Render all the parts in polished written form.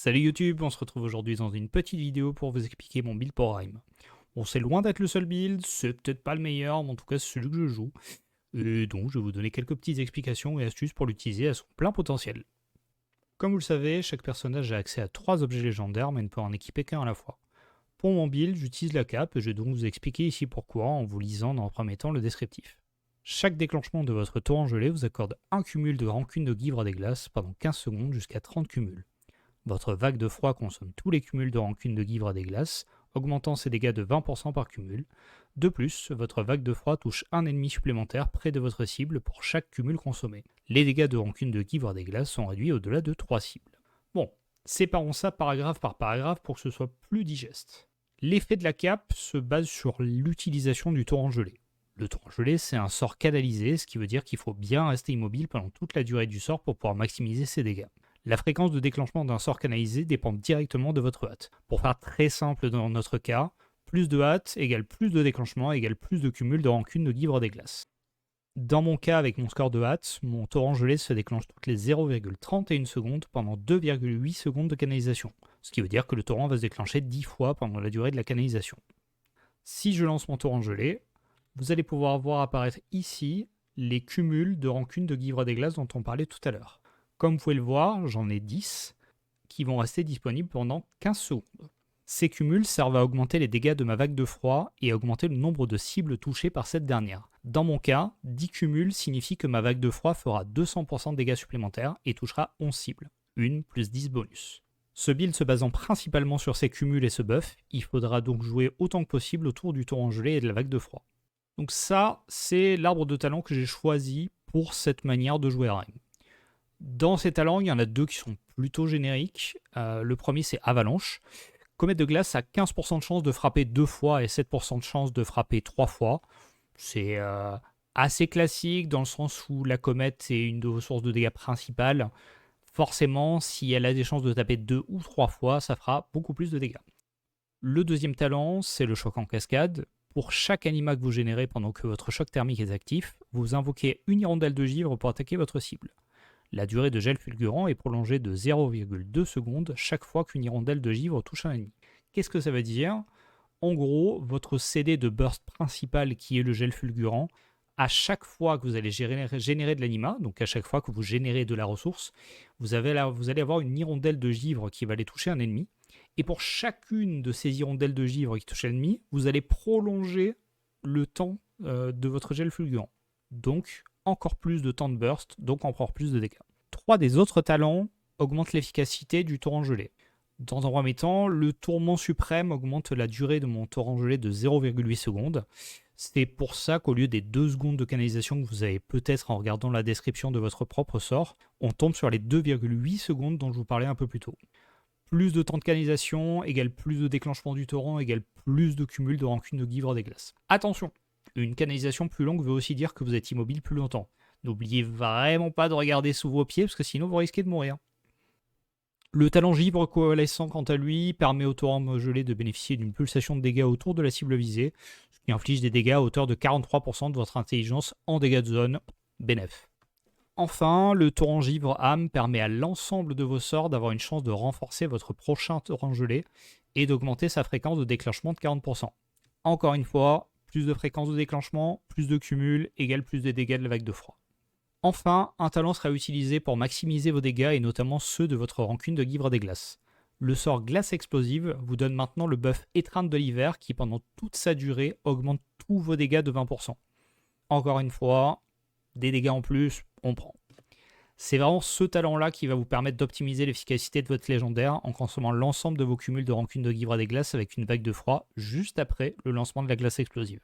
Salut YouTube, on se retrouve aujourd'hui dans une petite vidéo pour vous expliquer mon build pour Rime. Bon, c'est loin d'être le seul build, c'est peut-être pas le meilleur, mais en tout cas c'est celui que je joue. Et donc je vais vous donner quelques petites explications et astuces pour l'utiliser à son plein potentiel. Comme vous le savez, chaque personnage a accès à 3 objets légendaires mais ne peut en équiper qu'un à la fois. Pour mon build, j'utilise la cape et je vais donc vous expliquer ici pourquoi en vous lisant dans le premier temps le descriptif. Chaque déclenchement de votre torrent gelé vous accorde un cumul de rancune de Givre des Glaces pendant 15 secondes jusqu'à 30 cumuls. Votre vague de froid consomme tous les cumuls de rancune de Givre des Glaces, augmentant ses dégâts de 20% par cumul. De plus, votre vague de froid touche un ennemi supplémentaire près de votre cible pour chaque cumul consommé. Les dégâts de rancune de Givre des Glaces sont réduits au-delà de 3 cibles. Bon, séparons ça paragraphe par paragraphe pour que ce soit plus digeste. L'effet de la cape se base sur l'utilisation du torrent gelé. Le torrent gelé, c'est un sort canalisé, ce qui veut dire qu'il faut bien rester immobile pendant toute la durée du sort pour pouvoir maximiser ses dégâts. La fréquence de déclenchement d'un sort canalisé dépend directement de votre hâte. Pour faire très simple dans notre cas, plus de hâte égale plus de déclenchement égale plus de cumul de rancune de Givre des Glaces. Dans mon cas, avec mon score de hâte, mon torrent gelé se déclenche toutes les 0,31 secondes pendant 2,8 secondes de canalisation, ce qui veut dire que le torrent va se déclencher 10 fois pendant la durée de la canalisation. Si je lance mon torrent gelé, vous allez pouvoir voir apparaître ici les cumuls de rancune de Givre des Glaces dont on parlait tout à l'heure. Comme vous pouvez le voir, j'en ai 10 qui vont rester disponibles pendant 15 secondes. Ces cumuls servent à augmenter les dégâts de ma vague de froid et à augmenter le nombre de cibles touchées par cette dernière. Dans mon cas, 10 cumuls signifie que ma vague de froid fera 200% de dégâts supplémentaires et touchera 11 cibles, 1 plus 10 bonus. Ce build se basant principalement sur ces cumuls et ce buff, il faudra donc jouer autant que possible autour du torrent gelé et de la vague de froid. Donc ça, c'est l'arbre de talent que j'ai choisi pour cette manière de jouer Rime. Dans ces talents, il y en a 2 qui sont plutôt génériques. Le premier, c'est Avalanche. Comète de glace a 15% de chance de frapper 2 fois et 7% de chance de frapper 3 fois. C'est assez classique dans le sens où la comète est une de vos sources de dégâts principales. Forcément, si elle a des chances de taper 2 ou 3 fois, ça fera beaucoup plus de dégâts. Le deuxième talent, c'est le choc en cascade. Pour chaque anima que vous générez pendant que votre choc thermique est actif, vous invoquez une hirondelle de givre pour attaquer votre cible. La durée de gel fulgurant est prolongée de 0,2 secondes chaque fois qu'une hirondelle de givre touche un ennemi. Qu'est-ce que ça veut dire ? En gros, votre CD de burst principal qui est le gel fulgurant, à chaque fois que vous allez générer de l'anima, donc à chaque fois que vous générez de la ressource, vous allez avoir une hirondelle de givre qui va aller toucher un ennemi. Et pour chacune de ces hirondelles de givre qui touchent l'ennemi, vous allez prolonger le temps de votre gel fulgurant. Donc, encore plus de temps de burst, donc encore plus de dégâts. 3 des autres talents augmentent l'efficacité du torrent gelé. Dans un premier temps, le tourment suprême augmente la durée de mon torrent gelé de 0,8 secondes. C'est pour ça qu'au lieu des 2 secondes de canalisation que vous avez peut-être en regardant la description de votre propre sort, on tombe sur les 2,8 secondes dont je vous parlais un peu plus tôt. Plus de temps de canalisation égale plus de déclenchement du torrent égale plus de cumul de rancune de Givre des Glaces. Attention, une canalisation plus longue veut aussi dire que vous êtes immobile plus longtemps. N'oubliez vraiment pas de regarder sous vos pieds parce que sinon vous risquez de mourir. Le talent givre coalescent quant à lui permet au torrent gelé de bénéficier d'une pulsation de dégâts autour de la cible visée, ce qui inflige des dégâts à hauteur de 43% de votre intelligence en dégâts de zone. Bénef. Enfin, le torrent givre âme permet à l'ensemble de vos sorts d'avoir une chance de renforcer votre prochain torrent gelé et d'augmenter sa fréquence de déclenchement de 40%. Encore une fois, plus de fréquence de déclenchement, plus de cumul, égale plus de dégâts de la vague de froid. Enfin, un talent sera utilisé pour maximiser vos dégâts et notamment ceux de votre rancune de Givre des Glaces. Le sort Glace Explosive vous donne maintenant le buff Étreinte de l'hiver qui pendant toute sa durée augmente tous vos dégâts de 20%. Encore une fois, des dégâts en plus, on prend. C'est vraiment ce talent-là qui va vous permettre d'optimiser l'efficacité de votre légendaire en consommant l'ensemble de vos cumuls de rancune de Givre des Glaces avec une vague de froid juste après le lancement de la glace explosive.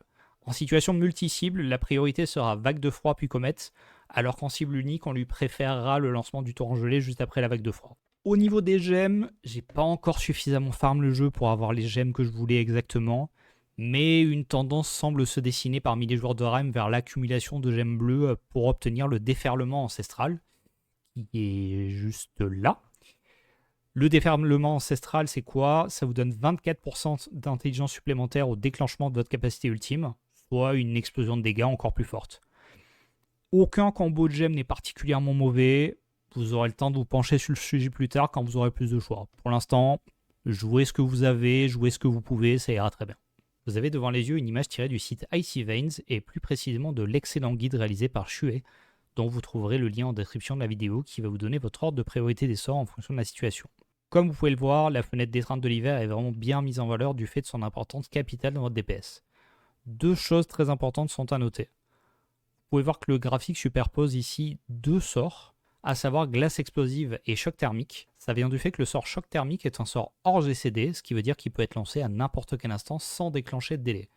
En situation multi-cible, la priorité sera vague de froid puis comète, alors qu'en cible unique, on lui préférera le lancement du torrent gelé juste après la vague de froid. Au niveau des gemmes, j'ai pas encore suffisamment farm le jeu pour avoir les gemmes que je voulais exactement, mais une tendance semble se dessiner parmi les joueurs de Rime vers l'accumulation de gemmes bleues pour obtenir le déferlement ancestral, qui est juste là. Le déferlement ancestral, c'est quoi ? Ça vous donne 24% d'intelligence supplémentaire au déclenchement de votre capacité ultime, soit une explosion de dégâts encore plus forte. Aucun combo de gemmes n'est particulièrement mauvais. Vous aurez le temps de vous pencher sur le sujet plus tard quand vous aurez plus de choix. Pour l'instant, jouez ce que vous avez, jouez ce que vous pouvez, ça ira très bien. Vous avez devant les yeux une image tirée du site Icy Veins et plus précisément de l'excellent guide réalisé par Shuei, dont vous trouverez le lien en description de la vidéo qui va vous donner votre ordre de priorité des sorts en fonction de la situation. Comme vous pouvez le voir, la fenêtre d'étreinte de l'hiver est vraiment bien mise en valeur du fait de son importance capitale dans votre DPS. Deux choses très importantes sont à noter. Vous pouvez voir que le graphique superpose ici deux sorts, à savoir glace explosive et choc thermique. Ça vient du fait que le sort choc thermique est un sort hors GCD, ce qui veut dire qu'il peut être lancé à n'importe quel instant sans déclencher de délai.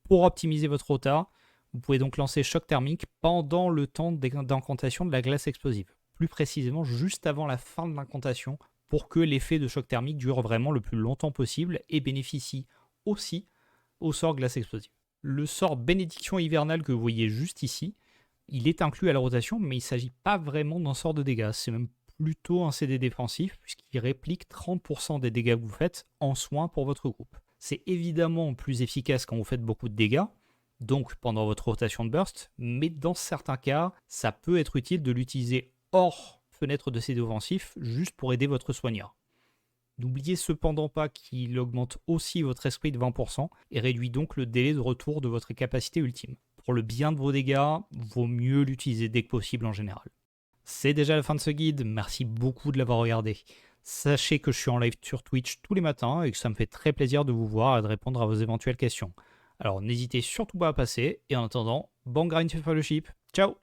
Pour optimiser votre rota, vous pouvez donc lancer choc thermique pendant le temps d'incantation de la glace explosive. Plus précisément, juste avant la fin de l'incantation, pour que l'effet de choc thermique dure vraiment le plus longtemps possible et bénéficie aussi au sort glace explosive. Le sort bénédiction hivernale que vous voyez juste ici, il est inclus à la rotation, mais il ne s'agit pas vraiment d'un sort de dégâts. C'est même plutôt un CD défensif, puisqu'il réplique 30% des dégâts que vous faites en soins pour votre groupe. C'est évidemment plus efficace quand vous faites beaucoup de dégâts, donc pendant votre rotation de burst, mais dans certains cas, ça peut être utile de l'utiliser hors fenêtre de CD offensif, juste pour aider votre soigneur. N'oubliez cependant pas qu'il augmente aussi votre esprit de 20% et réduit donc le délai de retour de votre capacité ultime. Pour le bien de vos dégâts, vaut mieux l'utiliser dès que possible en général. C'est déjà la fin de ce guide, merci beaucoup de l'avoir regardé. Sachez que je suis en live sur Twitch tous les matins et que ça me fait très plaisir de vous voir et de répondre à vos éventuelles questions. Alors n'hésitez surtout pas à passer et en attendant, bon grind Fellowship, ciao!